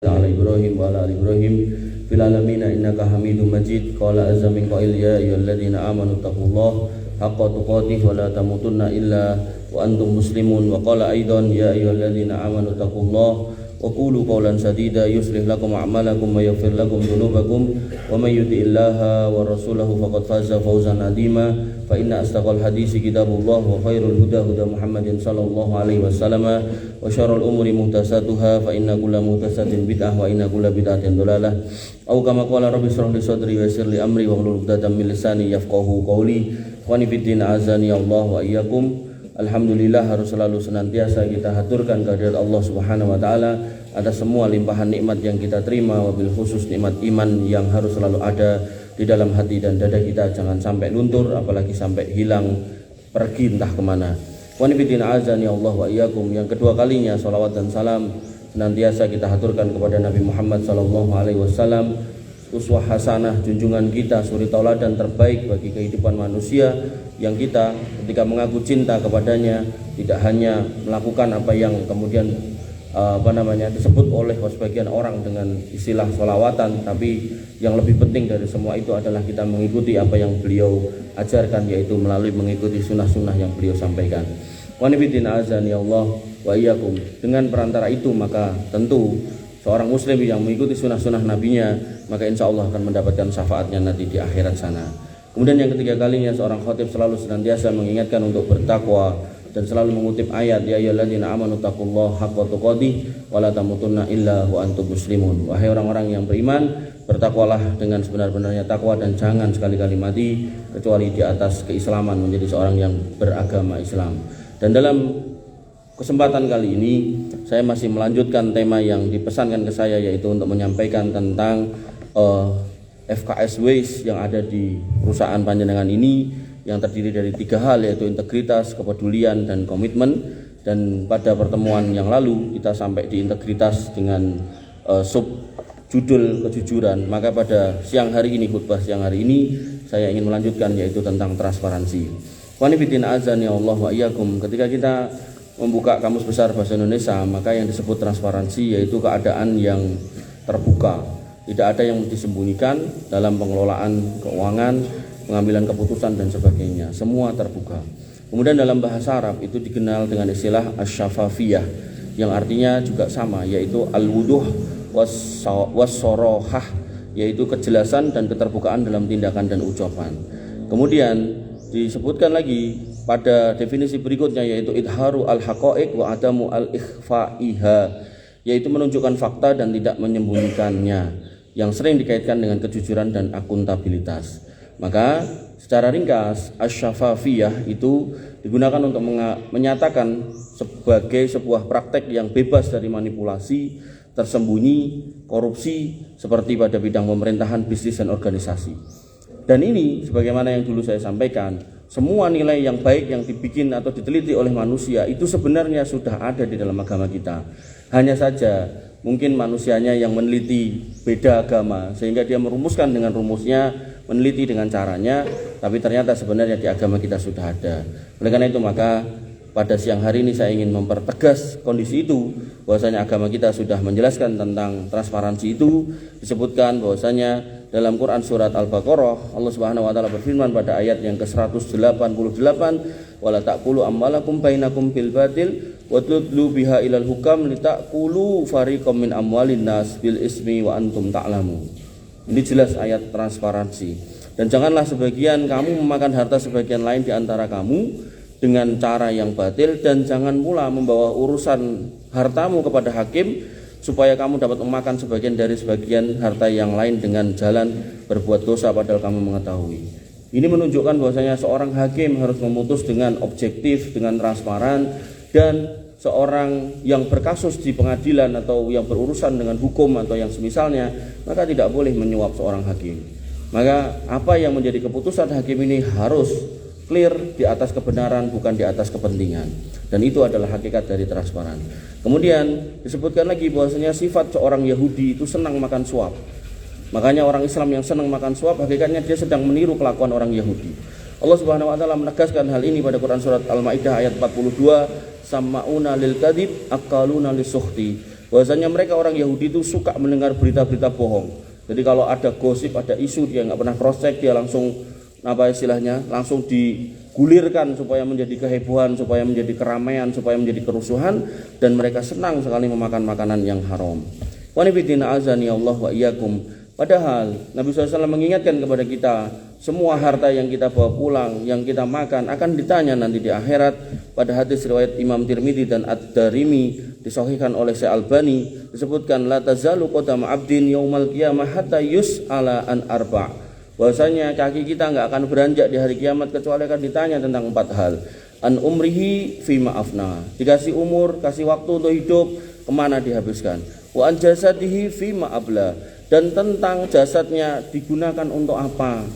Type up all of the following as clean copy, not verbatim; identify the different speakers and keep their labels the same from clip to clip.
Speaker 1: ala Ibrahim wa ala ali Ibrahim fil alamin innaka Hamidum Majid. Qala azza min qail ya ayyuhalladzina amanu taqullaha haqqa tuqatih wa la tamutunna illa wa antum muslimun. Wa qala aidan ya ayyuhalladzina amanu taqullaha wa qulu qawlan sadida yuslih lakum a'malakum wa yaghfir lakum dhunubakum wa may yuti'illaha wa rasulahu faqad faza fawzan 'azima. Fa inna astaqal hadisi kitabullah wa khairul huda huda Muhammadin sallallahu alaihi wasallam wa syarrul umuri muhtasatuha fa inna kulla muhtasatin bid'ah wa inna kulla bid'atin dhalalah. Au kama qala rabbi shrah li sadri wa yassir li amri wa hlul 'uqdatam min lisani yafqahu qawli. Ikhwani fiddin azani Allah wa iyyakum. Alhamdulillah, harus selalu senantiasa kita haturkan kehadirat Allah Subhanahu wa taala atas semua limpahan nikmat yang kita terima, wabil khusus nikmat iman yang harus selalu ada di dalam hati dan dada kita, jangan sampai luntur apalagi sampai hilang pergi entah kemana. Wa nibidin azani Allah wa iyyakum. Yang kedua kalinya salawat dan salam senantiasa kita haturkan kepada Nabi Muhammad sallallahu alaihi wasallam, uswah hasanah, junjungan kita, suri tauladan terbaik bagi kehidupan manusia, yang kita ketika mengaku cinta kepadanya tidak hanya melakukan apa yang kemudian disebut oleh sebagian orang dengan istilah sholawatan, tapi yang lebih penting dari semua itu adalah kita mengikuti apa yang beliau ajarkan, yaitu melalui mengikuti sunnah-sunnah yang beliau sampaikan. Wa nibidin azani Allah wa iyyakum. Dengan perantara itu maka tentu seorang muslim yang mengikuti sunnah-sunnah nabinya, maka insya Allah akan mendapatkan syafaatnya nanti di akhirat sana. Kemudian yang ketiga kalinya seorang khatib selalu senantiasa mengingatkan untuk bertakwa dan selalu mengutip ayat ya ayyuhalladzina amanu taqullaha haqqa tuqatih wa la tamutunna illa wa antum muslimun. Wahai orang-orang yang beriman, bertakwalah dengan sebenar-benarnya takwa dan jangan sekali-kali mati kecuali di atas keislaman, menjadi seorang yang beragama Islam. Dan dalam kesempatan kali ini saya masih melanjutkan tema yang dipesankan ke saya, yaitu untuk menyampaikan tentang FKS Ways yang ada di perusahaan panjenengan ini, yang terdiri dari 3 hal, yaitu integritas, kepedulian, dan komitmen. Dan pada pertemuan yang lalu kita sampai di integritas dengan sub judul kejujuran. Maka pada siang hari ini, khutbah siang hari ini, saya ingin melanjutkan, yaitu tentang transparansi. Wanifidin azani Allah wa iyyakum. Ketika kita membuka Kamus Besar Bahasa Indonesia, maka yang disebut transparansi yaitu keadaan yang terbuka, tidak ada yang disembunyikan dalam pengelolaan keuangan, pengambilan keputusan dan sebagainya, semua terbuka. Kemudian dalam bahasa Arab itu dikenal dengan istilah asy-syafafiyah, yang artinya juga sama, yaitu al-wuduh was-sorohah, yaitu kejelasan dan keterbukaan dalam tindakan dan ucapan. Kemudian disebutkan lagi pada definisi berikutnya, yaitu idharu al-haqaiq wa adamu al-ikhfa'iha, yaitu menunjukkan fakta dan tidak menyembunyikannya, yang sering dikaitkan dengan kejujuran dan akuntabilitas. Maka secara ringkas asy-syafafiyah itu digunakan untuk menyatakan sebagai sebuah praktek yang bebas dari manipulasi, tersembunyi, korupsi, seperti pada bidang pemerintahan, bisnis, dan organisasi. Dan ini sebagaimana yang dulu saya sampaikan, semua nilai yang baik yang dibikin atau diteliti oleh manusia itu sebenarnya sudah ada di dalam agama kita. Hanya saja mungkin manusianya yang meneliti beda agama, sehingga dia merumuskan dengan rumusnya, meneliti dengan caranya, tapi ternyata sebenarnya di agama kita sudah ada. Oleh karena itu maka pada siang hari ini saya ingin mempertegas kondisi itu, bahwasanya agama kita sudah menjelaskan tentang transparansi itu. Disebutkan bahwasanya dalam Quran surat Al-Baqarah, Allah Subhanahu wa taala berfirman pada ayat yang ke-188, wala taqulu amwalakum bainakum bil batil wa tudlu biha ilal hukam litaqulu fariqam min amwalin nas bil ismi wa antum ta'lamun. Ini jelas ayat transparansi. Dan janganlah sebagian kamu memakan harta sebagian lain di antara kamu dengan cara yang batil, dan jangan pula membawa urusan hartamu kepada hakim supaya kamu dapat memakan sebagian dari sebagian harta yang lain dengan jalan berbuat dosa padahal kamu mengetahui. Ini menunjukkan bahwasanya seorang hakim harus memutus dengan objektif, dengan transparan, dan seorang yang berkasus di pengadilan atau yang berurusan dengan hukum atau yang semisalnya, maka tidak boleh menyuap seorang hakim. Maka apa yang menjadi keputusan hakim ini harus clear di atas kebenaran, bukan di atas kepentingan. Dan itu adalah hakikat dari transparan. Kemudian disebutkan lagi bahwasanya sifat seorang Yahudi itu senang makan suap. Makanya orang Islam yang senang makan suap, hakikatnya dia sedang meniru kelakuan orang Yahudi. Allah Subhanahu wa taala menegaskan hal ini pada Quran surat Al-Maidah ayat 42, sama'una lil kadhib aqaluna lisukhti. bahwasanya mereka orang Yahudi itu suka mendengar berita-berita bohong. Jadi kalau ada gosip, ada isu, dia nggak pernah cross check, dia langsung langsung digulirkan supaya menjadi kehebohan, supaya menjadi keramaian, supaya menjadi kerusuhan, dan mereka senang sekali memakan makanan yang haram. Wa nabiyina azani Allah wa iyyakum. Padahal Nabi SAW mengingatkan kepada kita, semua harta yang kita bawa pulang, yang kita makan akan ditanya nanti di akhirat. Pada hadis riwayat Imam Tirmidzi dan Ad-Darimi disahihkan oleh Syekh Albani disebutkan la tazalu qadama 'abdin yaumal qiyamah hatta yus'ala an arba'. Bahwasanya kaki kita enggak akan beranjak di hari kiamat kecuali akan ditanya tentang 4 hal. An umrihi fi ma'afna. Dikasih umur, kasih waktu untuk hidup, kemana dihabiskan. Wa an jasadihi fi ma'abla. Dan tentang jasadnya digunakan untuk apa?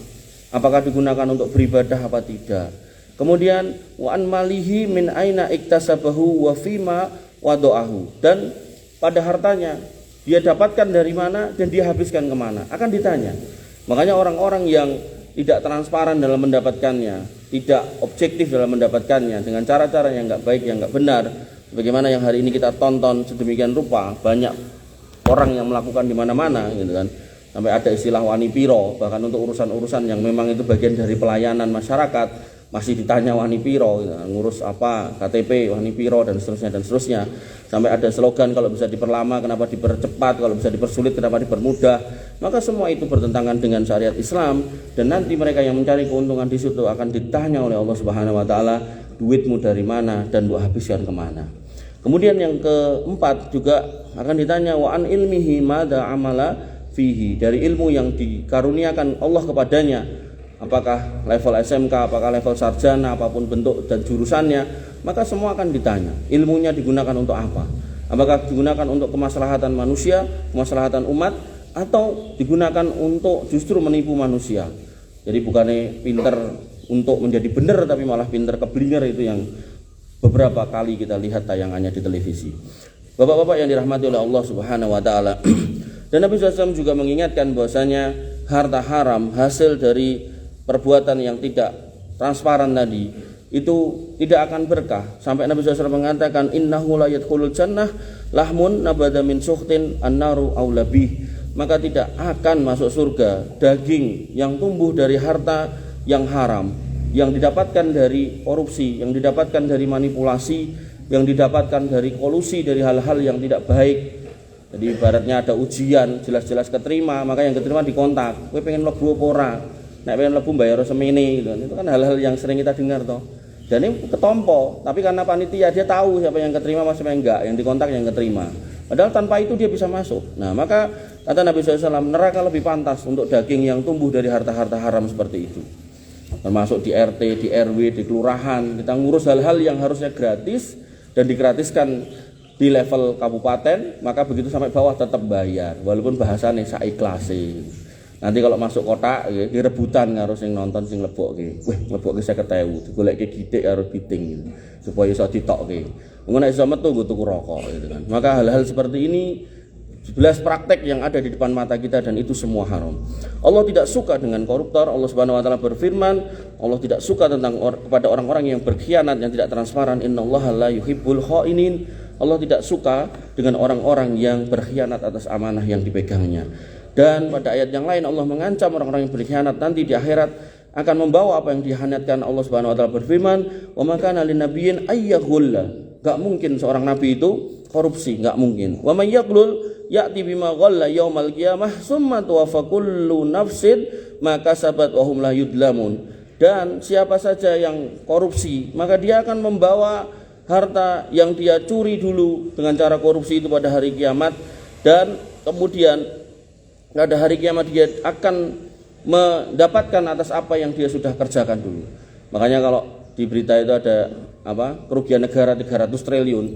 Speaker 1: Apakah digunakan untuk beribadah apa tidak? Kemudian wa an malihi min aina iktasabahu wa fima wada'ahu. Dan pada hartanya dia dapatkan dari mana dan dia habiskan kemana, akan ditanya. Makanya orang-orang yang tidak transparan dalam mendapatkannya, tidak objektif dalam mendapatkannya, dengan cara-cara yang enggak baik, yang enggak benar, bagaimana yang hari ini kita tonton sedemikian rupa, banyak orang yang melakukan di mana-mana gitu kan. Sampai ada istilah wani piro, bahkan untuk urusan-urusan yang memang itu bagian dari pelayanan masyarakat masih ditanya wani piro gitu. Ngurus apa, KTP wani piro dan seterusnya. Sampai ada slogan kalau bisa diperlama kenapa dipercepat, kalau bisa dipersulit kenapa dipermudah. Maka semua itu bertentangan dengan syariat Islam, dan nanti mereka yang mencari keuntungan di situ akan ditanya oleh Allah Subhanahu wa taala, duitmu dari mana dan buat habiskan kemana. Kemudian yang keempat juga akan ditanya wa an ilmihi madza amala fihi, dari ilmu yang dikaruniakan Allah kepadanya, apakah level SMK, apakah level sarjana, apapun bentuk dan jurusannya, maka semua akan ditanya ilmunya digunakan untuk apa. Apakah digunakan untuk kemaslahatan manusia, kemaslahatan umat, atau digunakan untuk justru menipu manusia. Jadi bukannya pinter untuk menjadi benar, tapi malah pinter keblinger, itu yang beberapa kali kita lihat tayangannya di televisi. Bapak-bapak yang dirahmati oleh Allah Subhanahu wa taala. Dan Nabi SAW juga mengingatkan bahwasanya harta haram hasil dari perbuatan yang tidak transparan tadi itu tidak akan berkah. Sampai Nabi SAW mengatakan innahu la yadkhulul jannah lahmun nabada min suhtin an-naru aula bih. Maka tidak akan masuk surga daging yang tumbuh dari harta yang haram, yang didapatkan dari korupsi, yang didapatkan dari manipulasi, yang didapatkan dari kolusi, dari hal-hal yang tidak baik. Jadi ibaratnya ada ujian, jelas-jelas keterima, maka yang keterima dikontak, kowe pengen mlebu apa ora? Nek pengen mlebu bayar semene gitu. Itu kan hal-hal yang sering kita dengar toh. Dan ini ketompo, tapi karena panitia dia tahu siapa yang keterima siapa yang enggak, yang dikontak yang keterima. Padahal tanpa itu dia bisa masuk. Nah, maka kata Nabi SAW, neraka lebih pantas untuk daging yang tumbuh dari harta-harta haram seperti itu. Termasuk di RT, di RW, di kelurahan, kita ngurus hal-hal yang harusnya gratis dan digratiskan di level kabupaten, maka begitu sampai bawah tetap bayar, walaupun bahasanya saiklase. Nanti kalau masuk kota, ya, rebutan harus yang nonton sing lebokke. Wih, lebokke 50.000, digoleke gidik karo biting supaya iso ditokke. Ngono iso metu nggo tuku rokok gitu kan. Maka hal-hal seperti ini 11 praktek yang ada di depan mata kita, dan itu semua haram. Allah tidak suka dengan koruptor. Allah Subhanahu wa taala berfirman, Allah tidak suka kepada orang-orang yang berkhianat, yang tidak transparan. Innallaha la yuhibbul khainin. Allah tidak suka dengan orang-orang yang berkhianat atas amanah yang dipegangnya. Dan pada ayat yang lain Allah mengancam orang-orang yang berkhianat nanti di akhirat akan membawa apa yang dikhianatkan. Allah Subhanahu wa taala berfirman, "Wa ma kana linabiyyin ayyaghulla." Enggak mungkin seorang nabi itu korupsi, enggak mungkin. Wa may yaghlul ya'ti bima ghalla yaumal qiyamah summa tuwaffa kullu nafsin ma kasabat wa hum la yudlamun. Dan siapa saja yang korupsi, maka dia akan membawa harta yang dia curi dulu dengan cara korupsi itu pada hari kiamat, dan kemudian pada hari kiamat dia akan mendapatkan atas apa yang dia sudah kerjakan dulu. Makanya kalau di berita itu ada kerugian negara 300 triliun.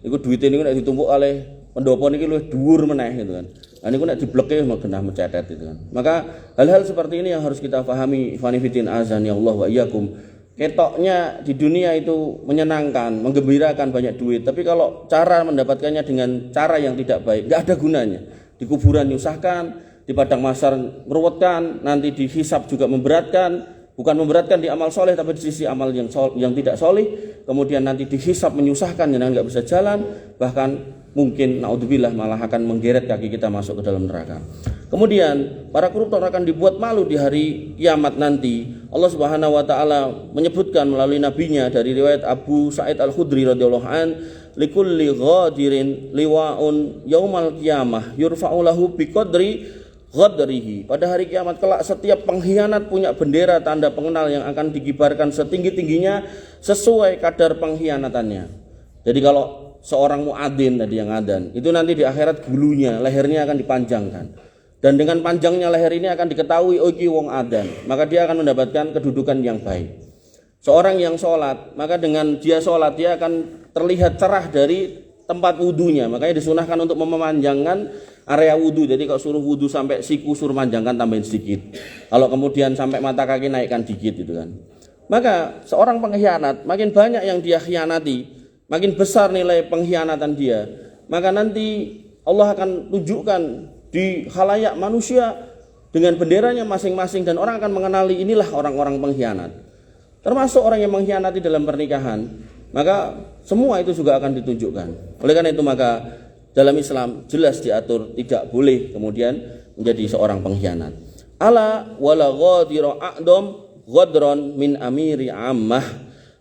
Speaker 1: Iku duit ini nek ditumpuk oleh pendopo niki luwih dhuwur meneh gitu kan. Nah niku nek dibleke mah genah mencetet itu kan. Maka hal-hal seperti ini yang harus kita pahami. Fanifidin azani Allah wa iyyakum. Ketoknya di dunia itu menyenangkan, menggembirakan, banyak duit, tapi kalau cara mendapatkannya dengan cara yang tidak baik, enggak ada gunanya. Di kuburan nyusahkan, di padang mahsyar meruwetkan, nanti dihisab juga memberatkan. Bukan memberatkan di amal soleh, tapi di sisi amal yang tidak soleh. Kemudian nanti dihisab menyusahkan, jangan nggak bisa jalan. Bahkan mungkin naudzubillah malah akan menggeret kaki kita masuk ke dalam neraka. Kemudian para koruptor akan dibuat malu di hari kiamat nanti. Allah Subhanahu wa taala menyebutkan melalui nabinya dari riwayat Abu Sa'id Al-Khudri radhiyallahu an, likulli ghadirin liwa'un yaumal qiyamah yurfa'u lahu biqadri ghadrihi. Pada hari kiamat kelak setiap pengkhianat punya bendera tanda pengenal yang akan dikibarkan setinggi-tingginya sesuai kadar pengkhianatannya. Jadi kalau seorang muadzin tadi yang adzan, itu nanti di akhirat bulunya, lehernya akan dipanjangkan. Dan dengan panjangnya leher ini akan diketahui oh iki wong adzan, maka dia akan mendapatkan kedudukan yang baik. Seorang yang sholat, maka dengan dia sholat dia akan terlihat cerah dari tempat wudunya. Makanya disunahkan untuk memanjangkan area wudu. Jadi kalau suruh wudu sampai siku suruh panjangkan tambahin sedikit. Kalau kemudian sampai mata kaki naikkan dikit gitu kan. Maka seorang pengkhianat makin banyak yang dia khianati, makin besar nilai pengkhianatan dia, maka nanti Allah akan tunjukkan di khalayak manusia dengan benderanya masing-masing dan orang akan mengenali inilah orang-orang pengkhianat. Termasuk orang yang mengkhianati dalam pernikahan, maka semua itu juga akan ditunjukkan. Oleh karena itu maka dalam Islam jelas diatur tidak boleh kemudian menjadi seorang pengkhianat. Ala wala ghadira a'dam ghadran min amiri ammah.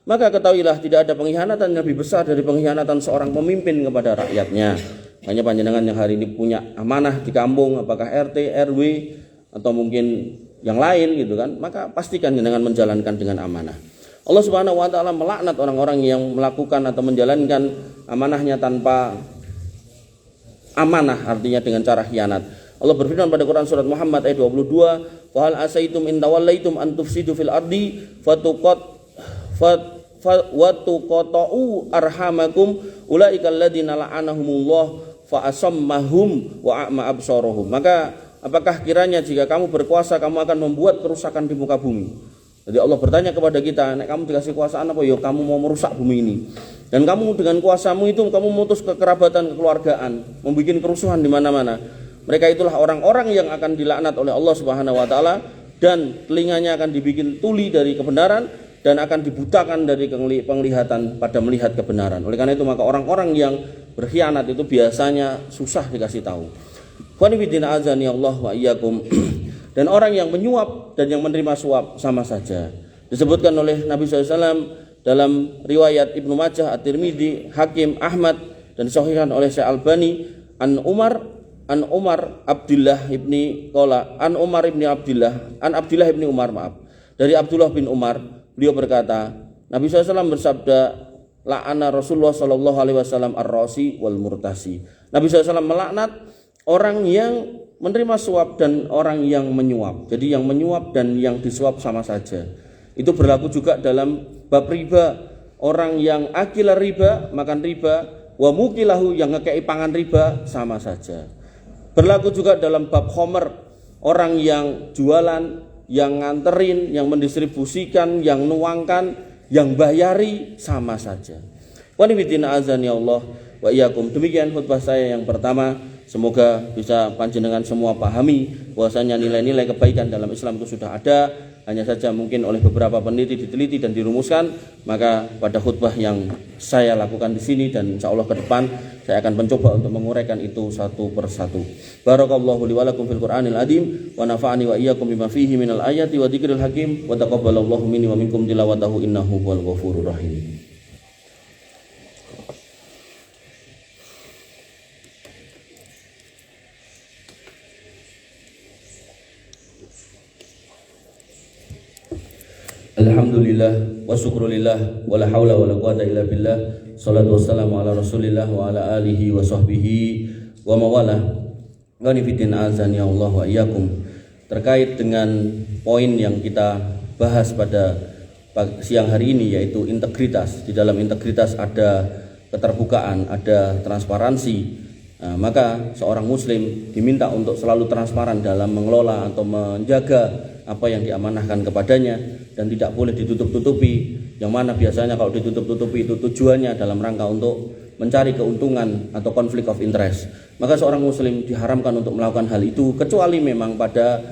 Speaker 1: Maka ketahuilah tidak ada pengkhianatan yang lebih besar dari pengkhianatan seorang pemimpin kepada rakyatnya. Hanya panjenengan yang hari ini punya amanah di kampung, apakah RT, RW atau mungkin yang lain gitu kan, maka pastikan dengan menjalankan dengan amanah. Allah Subhanahu wa taala melaknat orang-orang yang melakukan atau menjalankan amanahnya tanpa amanah, artinya dengan cara khianat. Allah berfirman pada Quran surat Muhammad ayat 22, "Wa hal asaitum in tawallaitum an tufsidu fil ardi wa tuqata'u arhamakum ulaika alladziina la'anahumullah fa asammahum wa a'ma absarahum." Maka apakah kiranya jika kamu berkuasa kamu akan membuat kerusakan di muka bumi? Jadi Allah bertanya kepada kita, nek kamu dikasih kuasaan apa? Ya kamu mau merusak bumi ini. Dan kamu dengan kuasamu itu kamu memutus kekerabatan kekeluargaan, membuat kerusuhan di mana-mana. Mereka itulah orang-orang yang akan dilaknat oleh Allah Subhanahu wa taala dan telinganya akan dibikin tuli dari kebenaran dan akan dibutakan dari penglihatan pada melihat kebenaran. Oleh karena itu maka orang-orang yang berkhianat itu biasanya susah dikasih tahu. Qanifidina azani Allah wa iyyakum. Dan orang yang menyuap dan yang menerima suap sama saja. Disebutkan oleh Nabi SAW dalam riwayat Ibnu Majah, At-Tirmidzi, Hakim, Ahmad dan disahihkan oleh Syekh Albani an Umar Abdullah ibni Qala an Umar ibni Abdullah an Abdullah ibni Umar dari Abdullah bin Umar, beliau berkata Nabi SAW bersabda la'ana Rasulullah SAW ar-rasi wal murtasi. Nabi SAW melaknat orang yang menerima suap dan orang yang menyuap. Jadi yang menyuap dan yang disuap sama saja. Itu berlaku juga dalam bab riba. Orang yang akil riba, makan riba, wa mukilahu yang ngekei pangan riba sama saja. Berlaku juga dalam bab khomer. Orang yang jualan, yang nganterin, yang mendistribusikan, yang nuangkan, yang bayari sama saja. Wa nibidina azani Allah wa iyyakum. Demikian khutbah saya yang pertama. Semoga bisa panjenengan semua pahami bahwasanya nilai-nilai kebaikan dalam Islam itu sudah ada, hanya saja mungkin oleh beberapa peneliti diteliti dan dirumuskan. Maka pada khutbah yang saya lakukan di sini dan insyaallah ke depan saya akan mencoba untuk menguraikan itu satu persatu. Barakallahu li wa lakum fil Qur'anil azim wa nafa'ani wa iyyakum bima fihi minal ayati wa dzikril hakim wa taqabbalallahu minni wa minkum tilawatahu innahu huwal ghafurur rahim. Alhamdulillah wa syukrulillah wa la haula wa la quwata illa billah. Salatu wassalamu ala Rasulillah wa ala alihi wa sahbihi wa mawala. Ghanifidin azani Allah wa iyyakum. Terkait dengan poin yang kita bahas pada siang hari ini yaitu integritas. Di dalam integritas ada keterbukaan, ada transparansi. Maka seorang muslim diminta untuk selalu transparan dalam mengelola atau menjaga apa yang diamanahkan kepadanya dan tidak boleh ditutup-tutupi, yang mana biasanya kalau ditutup-tutupi itu tujuannya dalam rangka untuk mencari keuntungan atau konflik of interest. Maka seorang muslim diharamkan untuk melakukan hal itu kecuali memang pada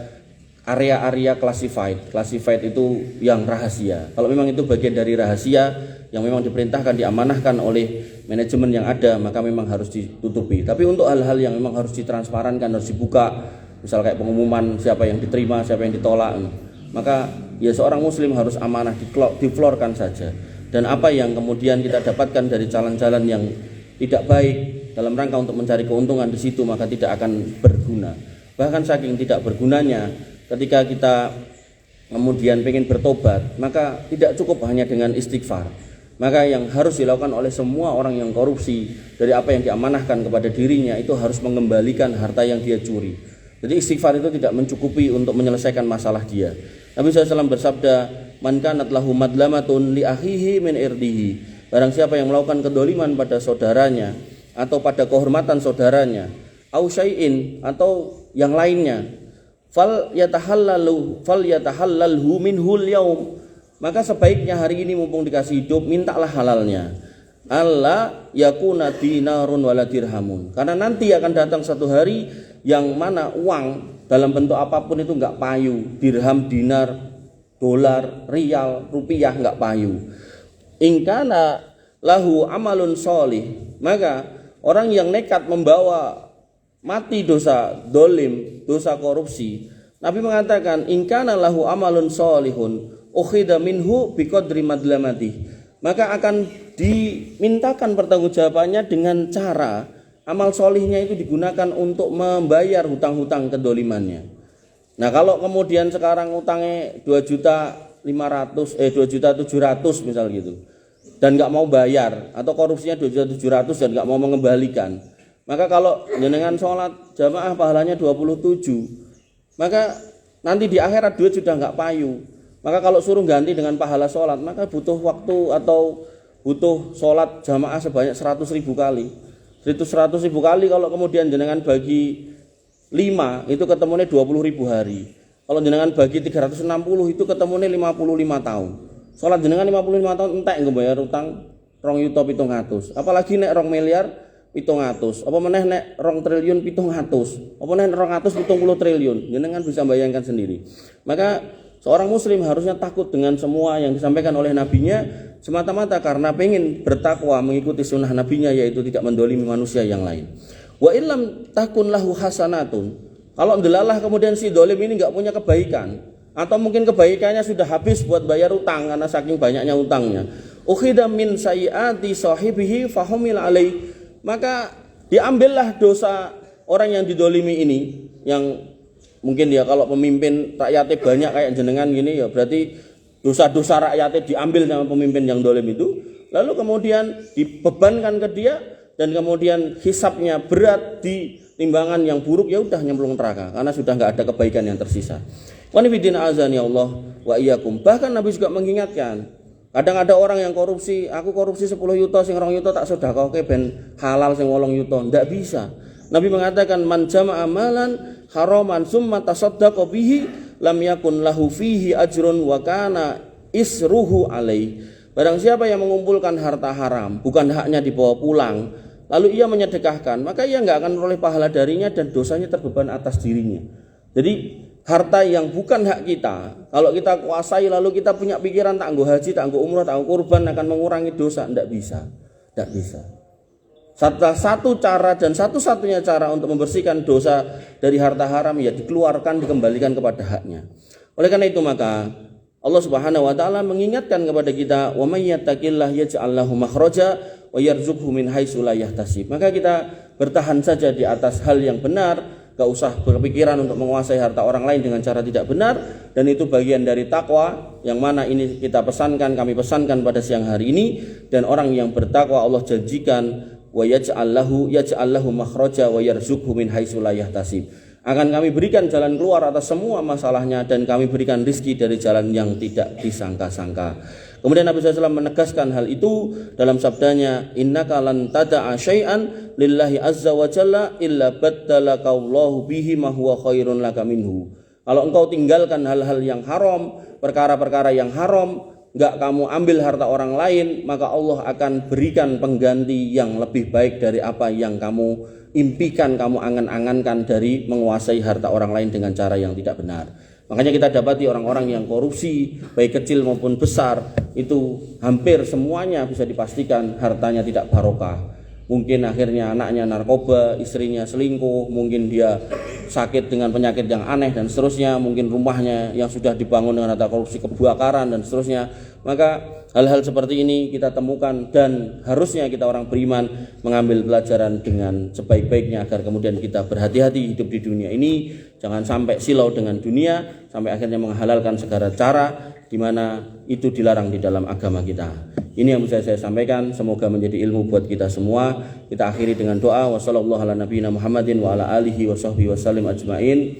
Speaker 1: area-area classified itu yang rahasia. Kalau memang itu bagian dari rahasia yang memang diperintahkan, diamanahkan oleh manajemen yang ada, maka memang harus ditutupi. Tapi untuk hal-hal yang memang harus ditransparankan, harus dibuka, misal kayak pengumuman siapa yang diterima, siapa yang ditolak, maka ya seorang muslim harus amanah diflorkan saja. Dan apa yang kemudian kita dapatkan dari jalan-jalan yang tidak baik dalam rangka untuk mencari keuntungan di situ, maka tidak akan berguna. Bahkan saking tidak bergunanya, ketika kita kemudian ingin bertobat, maka tidak cukup hanya dengan istighfar. Maka yang harus dilakukan oleh semua orang yang korupsi dari apa yang diamanahkan kepada dirinya, itu harus mengembalikan harta yang dia curi. Jadi istighfar itu tidak mencukupi untuk menyelesaikan masalah dia. Nabi SAW bersabda, man kanat lahu madlamatun li akhihi min irdihi. Barang siapa yang melakukan kedoliman pada saudaranya atau pada kehormatan saudaranya, au syai'in, atau yang lainnya, fal yatahallalhu minhul yaum, maka sebaiknya hari ini mumpung dikasih hidup, mintalah halalnya. Allah yakuna dinarun wala dirhamun, karena nanti akan datang satu hari yang mana uang dalam bentuk apapun itu enggak payu, dirham, dinar, dolar, rial, rupiah enggak payu. Ingkana lahu amalun sholih, maka orang yang nekat membawa mati dosa dolim, dosa korupsi, Nabi mengatakan ingkana lahu amalun sholihun ukhida minhu biqadri madlamati, maka akan dimintakan pertanggungjawabannya dengan cara amal solihnya itu digunakan untuk membayar hutang-hutang kedolimannya. Nah, kalau kemudian sekarang utangnya 2.700.000 misal gitu, dan nggak mau bayar, atau korupsinya 2.700.000 dan nggak mau mengembalikan, maka kalau jenengan sholat jamaah pahalanya 27, maka nanti di akhirat duit sudah nggak payu. Maka kalau suruh ganti dengan pahala sholat, maka butuh waktu atau butuh sholat jamaah sebanyak 100.000 kali. 100.000 kali kalau kemudian jenengan bagi 5 itu ketemunya 20.000 hari. Kalau jenengan bagi 360 itu ketemunya 55 tahun. Sholat jenengan 55 tahun entek nggak bayar utang 2.700.000. Apalagi nek 2 miliar 700. Apa meneh nek 2 triliun 700. Apa meneh 270 triliun. Jenengan bisa bayangkan sendiri. Maka seorang muslim harusnya takut dengan semua yang disampaikan oleh nabinya, semata-mata karena pengen bertakwa mengikuti sunnah nabinya, yaitu tidak mendolimi manusia yang lain. Wa illam takun lahu hasanatun, kalau ndelalah kemudian si dolim ini enggak punya kebaikan, atau mungkin kebaikannya sudah habis buat bayar utang karena saking banyaknya utangnya, ukhida min sayyiati sahibihi fahumil alaih, maka diambillah dosa orang yang didolimi ini, yang mungkin ya kalau pemimpin rakyatnya banyak kayak jenengan gini, ya berarti dosa-dosa rakyatnya diambil sama pemimpin yang dolim itu, lalu kemudian dibebankan ke dia, dan kemudian hisabnya berat di timbangan yang buruk, ya udah nyemplung neraka karena sudah nggak ada kebaikan yang tersisa. Wanifidina azan ya Allah wa iyyakum. Bahkan Nabi juga mengingatkan, kadang ada orang yang korupsi, aku korupsi 10 yuto, sing 2 yuto tak sedekahke ben halal sing 8 yuto, ndak bisa. Nabi mengatakan man jama'a amalan haraman summa tasaddaqa bihi lam yakun lahu fihi ajrun wa kana isruhu alaih. Barang siapa yang mengumpulkan harta haram, bukan haknya dibawa pulang, lalu ia menyedekahkan, maka ia enggak akan memperoleh pahala darinya dan dosanya terbeban atas dirinya. Jadi harta yang bukan hak kita, kalau kita kuasai lalu kita punya pikiran tak nggo haji, tak nggo umrah, tak nggo kurban akan mengurangi dosa, enggak bisa. Enggak bisa. Satu cara dan satu-satunya cara untuk membersihkan dosa dari harta haram, ya dikeluarkan, dikembalikan kepada haknya. Oleh karena itu maka Allah Subhanahu wa taala mengingatkan kepada kita, wa may yattaqillah yaj'al lahu makhraja wa yarzuqhu min haitsu la yahtasib. Maka kita bertahan saja di atas hal yang benar, gak usah berpikiran untuk menguasai harta orang lain dengan cara tidak benar, dan itu bagian dari takwa yang mana ini kita pesankan, kami pesankan pada siang hari ini. Dan orang yang bertakwa Allah janjikan wa yaj'al lahu makhraja wa yarzuqhu min haitsu la yahtasib, akan kami berikan jalan keluar atas semua masalahnya, dan kami berikan rizki dari jalan yang tidak disangka-sangka. Kemudian Nabi SAW menegaskan hal itu dalam sabdanya, innaka lan tada'a syai'an lillahi azza wa jalla illa baddalaka Allahu bihi ma huwa khairun laka minhu. Kalau engkau tinggalkan hal-hal yang haram, perkara-perkara yang haram, enggak kamu ambil harta orang lain, maka Allah akan berikan pengganti yang lebih baik dari apa yang kamu impikan, kamu angan-angankan dari menguasai harta orang lain dengan cara yang tidak benar. Makanya kita dapati orang-orang yang korupsi, baik kecil maupun besar, itu hampir semuanya bisa dipastikan hartanya tidak barokah. Mungkin akhirnya anaknya narkoba, istrinya selingkuh, mungkin dia sakit dengan penyakit yang aneh dan seterusnya, mungkin rumahnya yang sudah dibangun dengan harta korupsi kebakaran dan seterusnya. Maka hal-hal seperti ini kita temukan dan harusnya kita orang beriman mengambil pelajaran dengan sebaik-baiknya agar kemudian kita berhati-hati hidup di dunia ini, jangan sampai silau dengan dunia sampai akhirnya menghalalkan segala cara di mana itu dilarang di dalam agama kita. Ini yang bisa saya sampaikan, semoga menjadi ilmu buat kita semua. Kita akhiri dengan doa, wassallallahu ala nabiyina Muhammadin wa ala alihi wa sahbihi wasallim ajmain.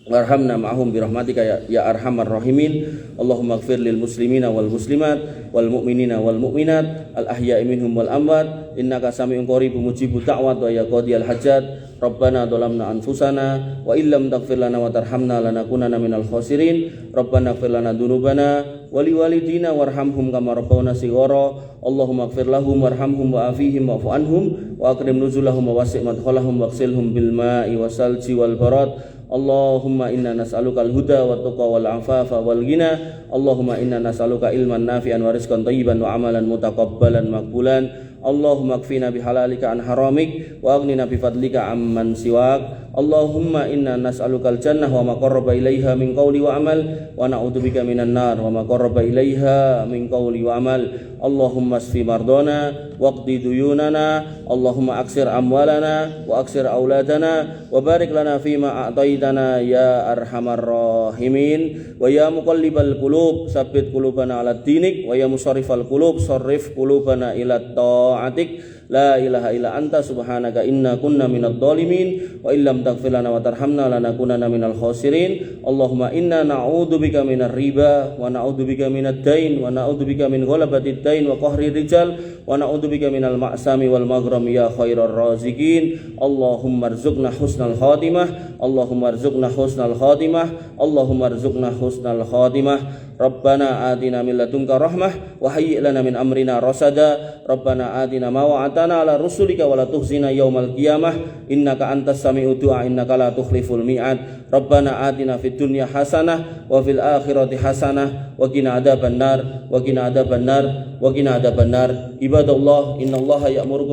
Speaker 1: Warhamna ma'hum birahmatika ya arhamar rahimin. Allahumma ighfir lil muslimina wal muslimat wal mu'minina wal mu'minat al ahya'i minhum wal amwat innaka sami'un qaribun mujibud da'wat wa ya qadiyal hajat. Rabbana dhalamna anfusana wa illam taghfir lana wa tarhamna lanakunanna minal khasirin. Rabbana ighfir lana dzunubana wa liwalidina warhamhum kama rabbawna shighara. Allahumma ighfir lahum warhamhum wa afihim wa'fu anhum wa akrim nuzulahum wa wasi' madkhalahum waghsilhum bil ma'i wasalji wal barad. Allahumma inna nas'aluka al-huda wa tuqa wal afafa wal ghina. Allahumma inna nas'aluka ilman nafi'an wa rizqan thayyiban wa amalan mutaqabbalan maqbulan. Allahumma kfina bihalalika an haramik wa aghnina bifadlika amman siwak. Allahumma inna nas'aluka al-jannah wa ma qarraba ilaiha min qawli wa amal wa na'udzubika minan nar wa ma qarraba ilaiha min qawli wa amal. Allahumma asfi mardana waqdi duyunana. Allahumma aksir amwalana wa aksir auladana wa barik lana fima a'taitana ya arhamar rahimin. Wa ya muqallibal qulub tsabbit qulubana ala dinik wa ya musarrifal qulub sarrif qulubana ila ta'atik. La ilaha illa anta subhanaka inna kunna minadh dhalimin wa illam taghfir lana wa tarhamna lanakunanna minal khasirin. Allahumma inna na'udzubika minar riba wa na'udzubika minad dain wa na'udzubika min ghalabatid dain wa qahri rijal wa na'udzubika minal ma'sami wal maghram ya khairar raziqin. Allahumma arzuqna husnal khatimah. Allahumma arzuqna husnal khatimah. Allahumma arzuqna husnal khatimah. Rabbana atina min ladunka rahmah wa hayyi' lana min amrina rasada. Rabbana atina ma wa'atana ala rusulika wa la tukhzina yaumal qiyamah innaka antas sami'ud du'a innaka la tukhliful mi'ad. Rabbana atina fid dunya hasanah wa fil akhirati hasanah wa qina adzabannar wa qina adzabannar wa qina adzabannar. Ibadallah innallaha ya'murukum